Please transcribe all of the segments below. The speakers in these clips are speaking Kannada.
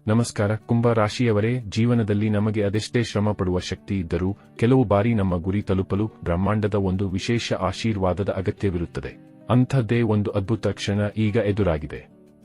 ನಮಸ್ಕಾರ. ಕುಂಭ ರಾಶಿಯವರೇ, ಜೀವನದಲ್ಲಿ ನಮಗೆ ಅದೆಷ್ಟೇ ಶ್ರಮ ಪಡುವ ಶಕ್ತಿ ಇದ್ದರೂ ಕೆಲವು ಬಾರಿ ನಮ್ಮ ಗುರಿ ತಲುಪಲು ಬ್ರಹ್ಮಾಂಡದ ಒಂದು ವಿಶೇಷ ಆಶೀರ್ವಾದದ ಅಗತ್ಯವಿರುತ್ತದೆ. ಅಂಥದ್ದೇ ಒಂದು ಅದ್ಭುತ ಕ್ಷಣ ಈಗ ಎದುರಾಗಿದೆ.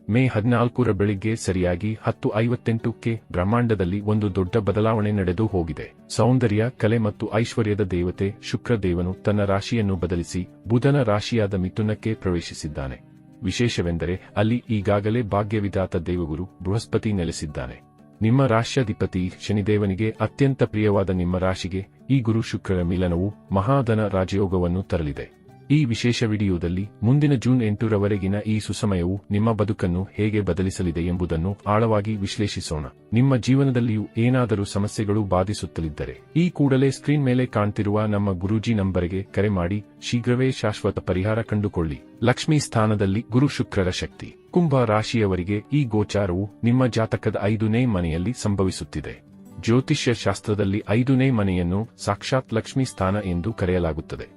ಮೇ 14ರ ಬೆಳಿಗ್ಗೆ ಸರಿಯಾಗಿ 10:58ಕ್ಕೆ ಬ್ರಹ್ಮಾಂಡದಲ್ಲಿ ಒಂದು ದೊಡ್ಡ ಬದಲಾವಣೆ ನಡೆದು ಹೋಗಿದೆ. ಸೌಂದರ್ಯ, ಕಲೆ ಮತ್ತು ಐಶ್ವರ್ಯದ ದೇವತೆ ಶುಕ್ರದೇವನು ತನ್ನ ರಾಶಿಯನ್ನು ಬದಲಿಸಿ ಬುಧನ ರಾಶಿಯಾದ ಮಿಥುನಕ್ಕೆ ಪ್ರವೇಶಿಸಿದ್ದಾನೆ. ವಿಶೇಷವೆಂದರೆ ಅಲ್ಲಿ ಈಗಾಗಲೇ ಭಾಗ್ಯವಿಧಾತ ದೇವಗುರು ಬೃಹಸ್ಪತಿ ನೆಲೆಸಿದ್ದಾನೆ. ನಿಮ್ಮ ರಾಶ್ಯಾಧಿಪತಿ ಶನಿದೇವನಿಗೆ ಅತ್ಯಂತ ಪ್ರಿಯವಾದ ನಿಮ್ಮ ರಾಶಿಗೆ ಈ ಗುರು ಶುಕ್ರರ ಮಿಲನವು ಮಹಾಧನ ರಾಜಯೋಗವನ್ನು ತರಲಿದೆ. ಈ ವಿಶೇಷ ವಿಡಿಯೋದಲ್ಲಿ ಮುಂದಿನ ಜೂನ್ 8ರವರೆಗಿನ ಈ ಸುಸಮಯವು ನಿಮ್ಮ ಬದುಕನ್ನು ಹೇಗೆ ಬದಲಿಸಲಿದೆ ಎಂಬುದನ್ನು ಆಳವಾಗಿ ವಿಶ್ಲೇಷಿಸೋಣ. ನಿಮ್ಮ ಜೀವನದಲ್ಲಿಯೂ ಏನಾದರೂ ಸಮಸ್ಯೆಗಳು ಬಾಧಿಸುತ್ತಲಿದ್ದರೆ ಈ ಕೂಡಲೇ ಸ್ಕ್ರೀನ್ ಮೇಲೆ ಕಾಣ್ತಿರುವ ನಮ್ಮ ಗುರೂಜಿ ನಂಬರ್ಗೆ ಕರೆ ಮಾಡಿ ಶೀಘ್ರವೇ ಶಾಶ್ವತ ಪರಿಹಾರ ಕಂಡುಕೊಳ್ಳಿ. ಲಕ್ಷ್ಮೀ ಸ್ಥಾನದಲ್ಲಿ ಗುರು ಶುಕ್ರರ ಶಕ್ತಿ. ಕುಂಭ ರಾಶಿಯವರಿಗೆ ಈ ಗೋಚಾರವು ನಿಮ್ಮ ಜಾತಕದ 5ನೇ ಮನೆಯಲ್ಲಿ ಸಂಭವಿಸುತ್ತಿದೆ. ಜ್ಯೋತಿಷ್ಯ ಶಾಸ್ತ್ರದಲ್ಲಿ 5ನೇ ಮನೆಯನ್ನು ಸಾಕ್ಷಾತ್ ಲಕ್ಷ್ಮೀ ಸ್ಥಾನ ಎಂದು ಕರೆಯಲಾಗುತ್ತದೆ.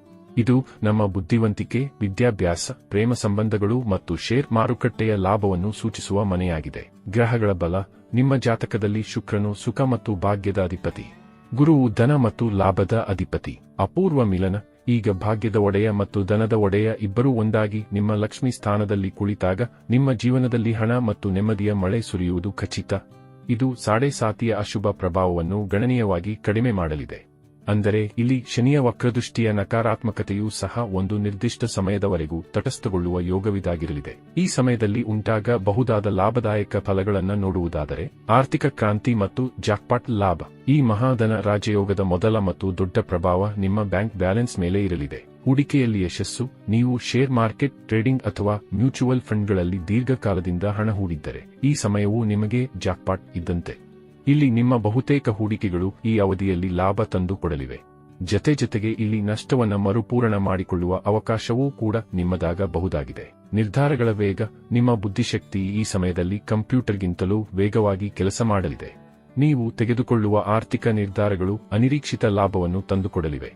ಇದು ನಮ್ಮ ಬುದ್ಧಿವಂತಿಕೆ, ವಿದ್ಯಾಭ್ಯಾಸ, ಪ್ರೇಮ ಸಂಬಂಧಗಳು ಮತ್ತು ಶೇರ್ ಮಾರುಕಟ್ಟೆಯ ಲಾಭವನ್ನು ಸೂಚಿಸುವ ಮನೆಯಾಗಿದೆ. ಗ್ರಹಗಳ ಬಲ. ನಿಮ್ಮ ಜಾತಕದಲ್ಲಿ ಶುಕ್ರನು ಸುಖ ಮತ್ತು ಭಾಗ್ಯದ ಅಧಿಪತಿ, ಗುರುವು ಧನ ಮತ್ತು ಲಾಭದ ಅಧಿಪತಿ. ಅಪೂರ್ವ ಮಿಲನ. ಈಗ ಭಾಗ್ಯದ ಒಡೆಯ ಮತ್ತು ಧನದ ಒಡೆಯ ಇಬ್ಬರೂ ಒಂದಾಗಿ ನಿಮ್ಮ ಲಕ್ಷ್ಮೀ ಸ್ಥಾನದಲ್ಲಿ ಕುಳಿತಾಗ ನಿಮ್ಮ ಜೀವನದಲ್ಲಿ ಹಣ ಮತ್ತು ನೆಮ್ಮದಿಯ ಮಳೆ ಸುರಿಯುವುದು ಖಚಿತ. ಇದು ಸಾಡೆಸಾತಿಯ ಅಶುಭ ಪ್ರಭಾವವನ್ನು ಗಣನೀಯವಾಗಿ ಕಡಿಮೆ ಮಾಡಲಿದೆ. ಅಂದರೆ ಇಲ್ಲಿ ಶನಿಯ ವಕ್ರದೃಷ್ಟಿಯ ನಕಾರಾತ್ಮಕತೆಯೂ ಸಹ ಒಂದು ನಿರ್ದಿಷ್ಟ ಸಮಯದವರೆಗೂ ತಟಸ್ಥಗೊಳ್ಳುವ ಯೋಗವಿದಾಗಿರಲಿದೆ. ಈ ಸಮಯದಲ್ಲಿ ಉಂಟಾಗಬಹುದಾದ ಲಾಭದಾಯಕ ಫಲಗಳನ್ನು ನೋಡುವುದಾದರೆ ಆರ್ಥಿಕ ಕ್ರಾಂತಿ ಮತ್ತು ಜಾಕ್ಪಾಟ್ ಲಾಭ. ಈ ಮಹಾಧನ ರಾಜಯೋಗದ ಮೊದಲ ಮತ್ತು ದೊಡ್ಡ ಪ್ರಭಾವ ನಿಮ್ಮ ಬ್ಯಾಂಕ್ ಬ್ಯಾಲೆನ್ಸ್ ಮೇಲೆ ಇರಲಿದೆ. ಹೂಡಿಕೆಯಲ್ಲಿ ಯಶಸ್ಸು. ನೀವು ಶೇರ್ ಮಾರ್ಕೆಟ್, ಟ್ರೇಡಿಂಗ್ ಅಥವಾ ಮ್ಯೂಚುವಲ್ ಫಂಡ್ಗಳಲ್ಲಿ ದೀರ್ಘಕಾಲದಿಂದ ಹಣ ಹೂಡಿದ್ದರೆ ಈ ಸಮಯವು ನಿಮಗೆ ಜಾಕ್ಪಾಟ್ ಇದ್ದಂತೆ. ಇಲ್ಲಿ ನಿಮ್ಮ ಬಹುತೇಕ ಹೂಡಿಕೆಗಳು ಈ ಅವಧಿಯಲ್ಲಿ ಲಾಭ ತಂದು ಕೊಡಲಿವೆ. ಜತೆಗೆ ಇಲ್ಲಿ ನಷ್ಟವನ್ನ ಮರುಪೂರಣ ಮಾಡಿಕೊಳ್ಳುವ ಅವಕಾಶವೂ ಕೂಡ ನಿಮ್ಮದಾಗಬಹುದಾಗಿದೆ. ನಿರ್ಧಾರಗಳ ವೇಗ. ನಿಮ್ಮ ಬುದ್ಧಿಶಕ್ತಿ ಈ ಸಮಯದಲ್ಲಿ ಕಂಪ್ಯೂಟರ್ಗಿಂತಲೂ ವೇಗವಾಗಿ ಕೆಲಸ ಮಾಡಲಿದೆ. ನೀವು ತೆಗೆದುಕೊಳ್ಳುವ ಆರ್ಥಿಕ ನಿರ್ಧಾರಗಳು ಅನಿರೀಕ್ಷಿತ ಲಾಭವನ್ನು ತಂದುಕೊಡಲಿವೆ.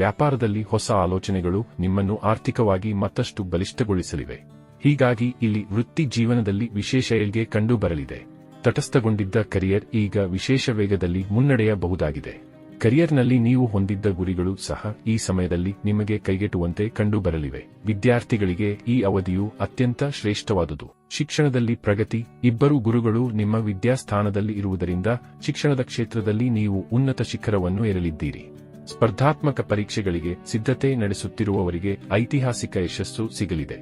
ವ್ಯಾಪಾರದಲ್ಲಿ ಹೊಸ ಆಲೋಚನೆಗಳು ನಿಮ್ಮನ್ನು ಆರ್ಥಿಕವಾಗಿ ಮತ್ತಷ್ಟು ಬಲಿಷ್ಠಗೊಳಿಸಲಿವೆ. ಹೀಗಾಗಿ ಇಲ್ಲಿ ವೃತ್ತಿ ಜೀವನದಲ್ಲಿ ವಿಶೇಷ ಏಳ್ಗೆ ಕಂಡು ಬರಲಿದೆ. ತಟಸ್ಥಗೊಂಡಿದ್ದ ಕರಿಯರ್ ಈಗ ವಿಶೇಷ ವೇಗದಲ್ಲಿ ಮುನ್ನಡೆಯಬಹುದಾಗಿದೆ. ಕರಿಯರ್ನಲ್ಲಿ ನೀವು ಹೊಂದಿದ್ದ ಗುರಿಗಳು ಸಹ ಈ ಸಮಯದಲ್ಲಿ ನಿಮಗೆ ಕೈಗೆಟುವಂತೆ ಕಂಡುಬರಲಿವೆ. ವಿದ್ಯಾರ್ಥಿಗಳಿಗೆ ಈ ಅವಧಿಯು ಅತ್ಯಂತ ಶ್ರೇಷ್ಠವಾದುದು. ಶಿಕ್ಷಣದಲ್ಲಿ ಪ್ರಗತಿ. ಇಬ್ಬರು ಗುರುಗಳು ನಿಮ್ಮ ವಿದ್ಯಾಸ್ಥಾನದಲ್ಲಿ ಇರುವುದರಿಂದ ಶಿಕ್ಷಣದ ಕ್ಷೇತ್ರದಲ್ಲಿ ನೀವು ಉನ್ನತ ಶಿಖರವನ್ನು ಏರಲಿದ್ದೀರಿ. ಸ್ಪರ್ಧಾತ್ಮಕ ಪರೀಕ್ಷೆಗಳಿಗೆ ಸಿದ್ಧತೆ ನಡೆಸುತ್ತಿರುವವರಿಗೆ ಐತಿಹಾಸಿಕ ಯಶಸ್ಸು ಸಿಗಲಿದೆ.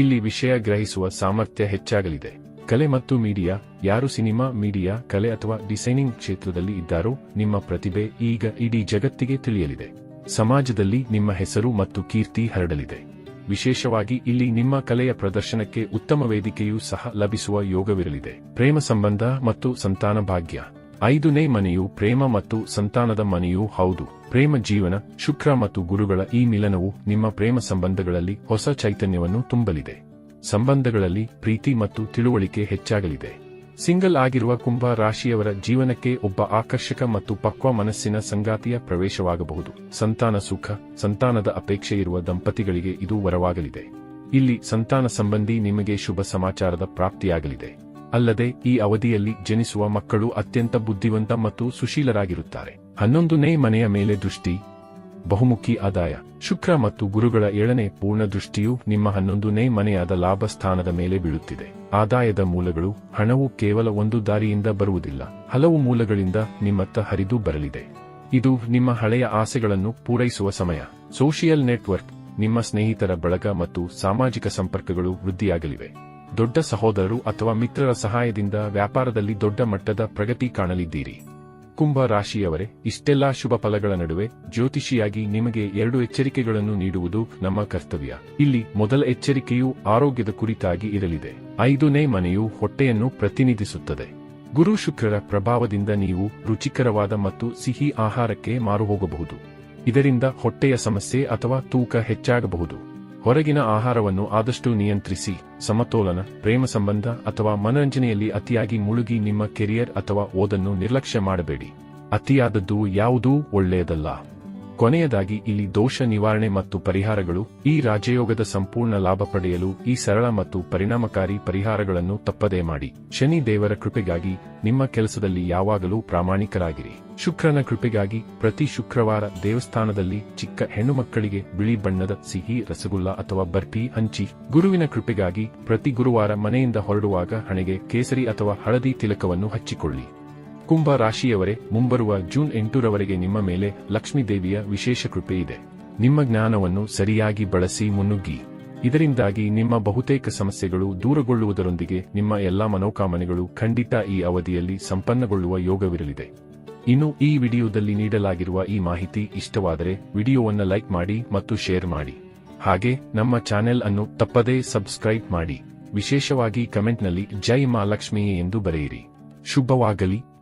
ಇಲ್ಲಿ ವಿಷಯ ಗ್ರಹಿಸುವ ಸಾಮರ್ಥ್ಯ ಹೆಚ್ಚಾಗಲಿದೆ. ಕಲೆ ಮತ್ತು ಮೀಡಿಯಾ. ಯಾರು ಸಿನಿಮಾ, ಮೀಡಿಯಾ, ಕಲೆ ಅಥವಾ ಡಿಸೈನಿಂಗ್ ಕ್ಷೇತ್ರದಲ್ಲಿ ಇದ್ದಾರೋ ನಿಮ್ಮ ಪ್ರತಿಭೆ ಈಗ ಇಡೀ ಜಗತ್ತಿಗೆ ತಿಳಿಯಲಿದೆ. ಸಮಾಜದಲ್ಲಿ ನಿಮ್ಮ ಹೆಸರು ಮತ್ತು ಕೀರ್ತಿ ಹರಡಲಿದೆ. ವಿಶೇಷವಾಗಿ ಇಲ್ಲಿ ನಿಮ್ಮ ಕಲೆಯ ಪ್ರದರ್ಶನಕ್ಕೆ ಉತ್ತಮ ವೇದಿಕೆಯೂ ಸಹ ಲಭಿಸುವ ಯೋಗವಿರಲಿದೆ. ಪ್ರೇಮ ಸಂಬಂಧ ಮತ್ತು ಸಂತಾನ ಭಾಗ್ಯ. 5ನೇ ಮನೆಯು ಪ್ರೇಮ ಮತ್ತು ಸಂತಾನದ ಮನೆಯೂ ಹೌದು. ಪ್ರೇಮ ಜೀವನ. ಶುಕ್ರ ಮತ್ತು ಗುರುಗಳ ಈ ಮಿಲನವು ನಿಮ್ಮ ಪ್ರೇಮ ಸಂಬಂಧಗಳಲ್ಲಿ ಹೊಸ ಚೈತನ್ಯವನ್ನು ತುಂಬಲಿದೆ. ಸಂಬಂಧಗಳಲ್ಲಿ ಪ್ರೀತಿ ಮತ್ತು ತಿಳುವಳಿಕೆ ಹೆಚ್ಚಾಗಲಿದೆ. ಸಿಂಗಲ್ ಆಗಿರುವ ಕುಂಭ ರಾಶಿಯವರ ಜೀವನಕ್ಕೆ ಒಬ್ಬ ಆಕರ್ಷಕ ಮತ್ತು ಪಕ್ವ ಮನಸ್ಸಿನ ಸಂಗಾತಿಯ ಪ್ರವೇಶವಾಗಬಹುದು. ಸಂತಾನ ಸುಖ. ಸಂತಾನದ ಅಪೇಕ್ಷೆ ಇರುವ ದಂಪತಿಗಳಿಗೆ ಇದು ವರವಾಗಲಿದೆ. ಇಲ್ಲಿ ಸಂತಾನ ಸಂಬಂಧಿ ನಿಮಗೆ ಶುಭ ಸಮಾಚಾರದ ಪ್ರಾಪ್ತಿಯಾಗಲಿದೆ. ಅಲ್ಲದೆ ಈ ಅವಧಿಯಲ್ಲಿ ಜನಿಸುವ ಮಕ್ಕಳು ಅತ್ಯಂತ ಬುದ್ಧಿವಂತ ಮತ್ತು ಸುಶೀಲರಾಗಿರುತ್ತಾರೆ. 11ನೇ ಮನೆಯ ಮೇಲೆ ದೃಷ್ಟಿ. ಬಹುಮುಖಿ ಆದಾಯ. ಶುಕ್ರ ಮತ್ತು ಗುರುಗಳ 7ನೇ ಪೂರ್ಣ ದೃಷ್ಟಿಯು ನಿಮ್ಮ 11ನೇ ಮನೆಯಾದ ಲಾಭ ಸ್ಥಾನದ ಮೇಲೆ ಬೀಳುತ್ತಿದೆ. ಆದಾಯದ ಮೂಲಗಳು. ಹಣವು ಕೇವಲ ಒಂದು ದಾರಿಯಿಂದ ಬರುವುದಿಲ್ಲ, ಹಲವು ಮೂಲಗಳಿಂದ ನಿಮ್ಮತ್ತ ಹರಿದು ಬರಲಿದೆ. ಇದು ನಿಮ್ಮ ಹಳೆಯ ಆಸೆಗಳನ್ನು ಪೂರೈಸುವ ಸಮಯ. Social network. ನಿಮ್ಮ ಸ್ನೇಹಿತರ ಬಳಗ ಮತ್ತು ಸಾಮಾಜಿಕ ಸಂಪರ್ಕಗಳು ವೃದ್ಧಿಯಾಗಲಿವೆ. ದೊಡ್ಡ ಸಹೋದರರು ಅಥವಾ ಮಿತ್ರರ ಸಹಾಯದಿಂದ ವ್ಯಾಪಾರದಲ್ಲಿ ದೊಡ್ಡ ಮಟ್ಟದ ಪ್ರಗತಿ ಕಾಣಲಿದ್ದೀರಿ. ಕುಂಭ ರಾಶಿಯವರೇ, ಇಷ್ಟೆಲ್ಲಾ ಶುಭ ಫಲಗಳ ನಡುವೆ ಜ್ಯೋತಿಷಿಯಾಗಿ ನಿಮಗೆ 2 ಎಚ್ಚರಿಕೆಗಳನ್ನು ನೀಡುವುದು ನಮ್ಮ ಕರ್ತವ್ಯ. ಇಲ್ಲಿ ಮೊದಲ ಎಚ್ಚರಿಕೆಯು ಆರೋಗ್ಯದ ಕುರಿತಾಗಿ ಇರಲಿದೆ. 5ನೇ ಮನೆಯು ಹೊಟ್ಟೆಯನ್ನು ಪ್ರತಿನಿಧಿಸುತ್ತದೆ. ಗುರು ಶುಕ್ರರ ಪ್ರಭಾವದಿಂದ ನೀವು ರುಚಿಕರವಾದ ಮತ್ತು ಸಿಹಿ ಆಹಾರಕ್ಕೆ ಮಾರುಹೋಗಬಹುದು. ಇದರಿಂದ ಹೊಟ್ಟೆಯ ಸಮಸ್ಯೆ ಅಥವಾ ತೂಕ ಹೆಚ್ಚಾಗಬಹುದು. ಹೊರಗಿನ ಆಹಾರವನ್ನು ಆದಷ್ಟು ನಿಯಂತ್ರಿಸಿ. ಸಮತೋಲನ. ಪ್ರೇಮ ಸಂಬಂಧ ಅಥವಾ ಮನರಂಜನೆಯಲ್ಲಿ ಅತಿಯಾಗಿ ಮುಳುಗಿ ನಿಮ್ಮ ಕೆರಿಯರ್ ಅಥವಾ ಓದನ್ನು ನಿರ್ಲಕ್ಷ್ಯ ಮಾಡಬೇಡಿ. ಅತಿಯಾದದ್ದು ಯಾವುದೂ ಒಳ್ಳೆಯದಲ್ಲ. ಕೊನೆಯದಾಗಿ ಇಲ್ಲಿ ದೋಷ ನಿವಾರಣೆ ಮತ್ತು ಪರಿಹಾರಗಳು. ಈ ರಾಜಯೋಗದ ಸಂಪೂರ್ಣ ಲಾಭ ಪಡೆಯಲು ಈ ಸರಳ ಮತ್ತು ಪರಿಣಾಮಕಾರಿ ಪರಿಹಾರಗಳನ್ನು ತಪ್ಪದೇ ಮಾಡಿ. ಶನಿ ದೇವರ ಕೃಪೆಗಾಗಿ ನಿಮ್ಮ ಕೆಲಸದಲ್ಲಿ ಯಾವಾಗಲೂ ಪ್ರಾಮಾಣಿಕರಾಗಿರಿ. ಶುಕ್ರನ ಕೃಪೆಗಾಗಿ ಪ್ರತಿ ಶುಕ್ರವಾರ ದೇವಸ್ಥಾನದಲ್ಲಿ ಚಿಕ್ಕ ಹೆಣ್ಣುಮಕ್ಕಳಿಗೆ ಬಿಳಿ ಬಣ್ಣದ ಸಿಹಿ ರಸಗುಲ್ಲ ಅಥವಾ ಬರ್ಫಿ ಹಂಚಿ. ಗುರುವಿನ ಕೃಪೆಗಾಗಿ ಪ್ರತಿ ಗುರುವಾರ ಮನೆಯಿಂದ ಹೊರಡುವಾಗ ಹಣೆಗೆ ಕೇಸರಿ ಅಥವಾ ಹಳದಿ ತಿಲಕವನ್ನು ಹಚ್ಚಿಕೊಳ್ಳಿ. ಕುಂಭ ರಾಶಿಯವರೇ, ಮುಂಬರುವ ಜೂನ್ 8ರವರೆಗೆ ನಿಮ್ಮ ಮೇಲೆ ಲಕ್ಷ್ಮೀ ದೇವಿಯ ವಿಶೇಷ ಕೃಪೆ ಇದೆ. ನಿಮ್ಮ ಜ್ಞಾನವನ್ನು ಸರಿಯಾಗಿ ಬಳಸಿ ಮುನ್ನುಗ್ಗಿ. ಇದರಿಂದಾಗಿ ನಿಮ್ಮ ಬಹುತೇಕ ಸಮಸ್ಯೆಗಳು ದೂರಗೊಳ್ಳುವುದರೊಂದಿಗೆ ನಿಮ್ಮ ಎಲ್ಲಾ ಮನೋಕಾಮನೆಗಳು ಖಂಡಿತ ಈ ಅವಧಿಯಲ್ಲಿ ಸಂಪನ್ನಗೊಳ್ಳುವ ಯೋಗವಿರಲಿದೆ. ಇನ್ನು ಈ ವಿಡಿಯೋದಲ್ಲಿ ನೀಡಲಾಗಿರುವ ಈ ಮಾಹಿತಿ ಇಷ್ಟವಾದರೆ ವಿಡಿಯೋವನ್ನು ಲೈಕ್ ಮಾಡಿ ಮತ್ತು ಶೇರ್ ಮಾಡಿ. ಹಾಗೆ ನಮ್ಮ ಚಾನೆಲ್ ಅನ್ನು ತಪ್ಪದೇ ಸಬ್ಸ್ಕ್ರೈಬ್ ಮಾಡಿ. ವಿಶೇಷವಾಗಿ ಕಮೆಂಟ್ನಲ್ಲಿ ಜೈ ಮಾ ಲಕ್ಷ್ಮಿಯೇ ಎಂದು ಬರೆಯಿರಿ. ಶುಭವಾಗಲಿ.